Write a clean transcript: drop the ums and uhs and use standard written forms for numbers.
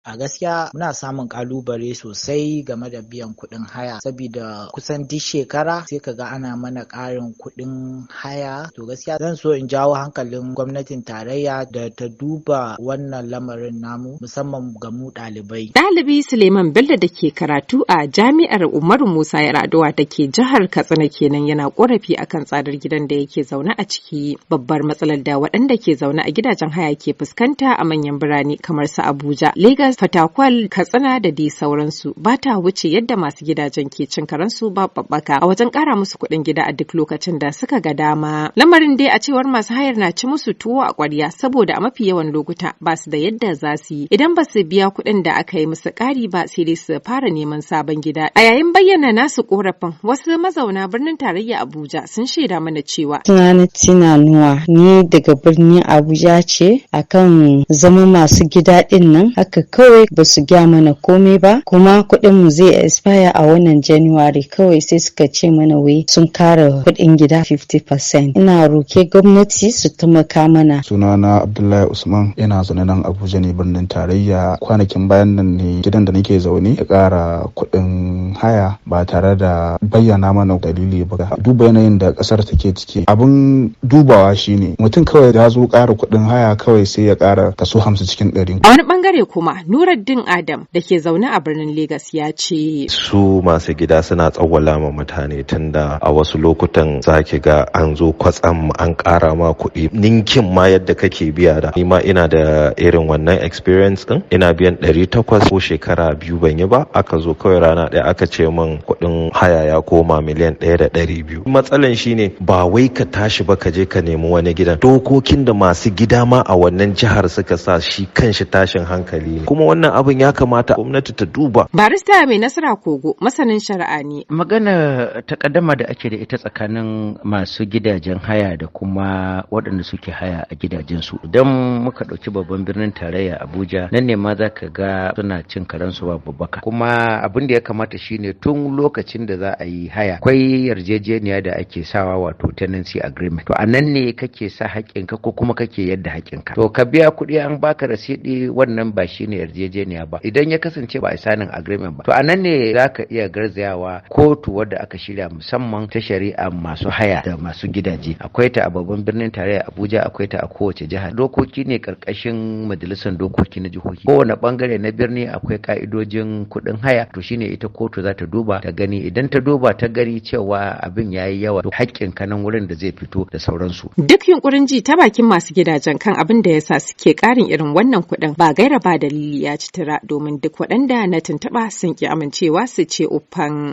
A gaskiya muna samun ƙalubale sosai game da biyan kuɗin haya saboda kusan duk shekara sai kaga ana mana ƙarin kuɗin haya. To gaskiya zan so in jawo hankalin gwamnatin tarayya da ta duba wannan lamarin namu musamman ga mu ɗalibai. Ɗalibi Suleiman Bello da ke karatu a Jami'ar Umaru Musa Yar'adua da ke jihar Katsina kenan yana ƙorafi akan tsadar gidan da yake zaune a ciki. Babbar matsalar da waɗanda ke zaune a gidajen haya ke fuskanta a manyan birane kamar su Abuja, Lagos, Fatakwal, Katsina da dai sauransu ba ta wuce yadda masu gidajen ke cin karansu ba babbaka a wajen ƙara musu kuɗin gida a duk lokacin da suka ga dama. Lamarin dai a cewar masu hayar na ci musu tuwo a ƙwarya saboda a mafi yawan lokuta ba su da yadda za su yi idan ba su biya kuɗin da aka yi musu ƙari ba sai dai su fara neman sabon gida. A yayin bayyana nasu ƙorafin wasu mazauna birnin tarayya Abuja sun shaida mana cewa Sunana Tina Nuwa, ni daga birnin Abuja ce. Akan zama masu gida ɗin nan haka kawai ba su gya mana komai ba, kuma kuɗin mu zai expire a wannan January, kawai sai suka ce mana wai sun kara kuɗin gida 50%. Ina roke gwamnati su taimaka mana. Sunana Abdullahi Usman, ina zaune nan Abuja ne birnin tarayya. Kwanakin bayan nan ne gidan da nake zaune ya ƙara kuɗin haya ba tare da bayyana mana dalili ba. Duba yanayin da ƙasar take ciki, abin dubawa shine mutum kawai ya zo ƙara kuɗin haya kawai sai ya ƙara kaso 50 cikin 100. A wani bangare kuma Nuruddin Adam da ke zaune a birnin Legas ya ce su masu gida suna tsawwala ma mutane tunda a wasu lokutan zaki ga an zo kwatsam an ƙara ma kuɗi ninkin ma yadda kake biya da. Ni ma ina da irin wannan experience din, ina biyan 800 ko shekara 2 ban yi ba, aka zo kawai rana ɗaya aka ce min kuɗin haya ya koma miliyan 1.200. Matsalan shine ba wai ka tashi ba ka je ka nemi wani gidan. Dokokin da masu gida ma a wannan jihar suka sa shi kanshi tashin hankali ne, kuma wannan abin ya kamata gwamnati ta duba. Barista Mai Nasara Kogo masanin shari'a ne. Magana takaddama da ake da ita tsakanin masu gidajen haya da kuma waɗanda suke haya a gidajensu. Idan muka ɗauki babban birnin tarayya Abuja, nan ne ma za ka ga suna cin karansu ba babbaka. Kuma abin da ya kamata shine tun lokacin da za a yi haya akwai yarjejeniya da ake sawa, wato tenancy agreement. To a nan ne kake sa haƙƙinka ko kuma kake yadda haƙƙinka. To ka biya kuɗi an baka rasidi, wannan ba shine yarjejeniya ba. Idan ya kasance ba a sanin agreement ba, to a nan ne za ka iya garzayawa kotu wadda aka shirya musamman ta shari'a masu haya da masu gidaje. Akwai ta a babban birnin tarayya Abuja, akwai ta a kowace jiha. Dokoki ne karkashin majalisar dokoki na jihohi. Kowane bangare na birni akwai ka'idojin kuɗin haya, to shine ita kotu za ta duba ta gani. Idan ta duba ta gani cewa abin yayi yawa, haƙƙin ka nan wurin da zai fito da sauransu. Duk yunkurin ji ta bakin masu gidajen kan abin da yasa suke ƙarin irin wannan kuɗin ba gaira ba dalili ya ci tura, domin duk waɗanda na tuntuɓa sun ki amincewa su ce uffan.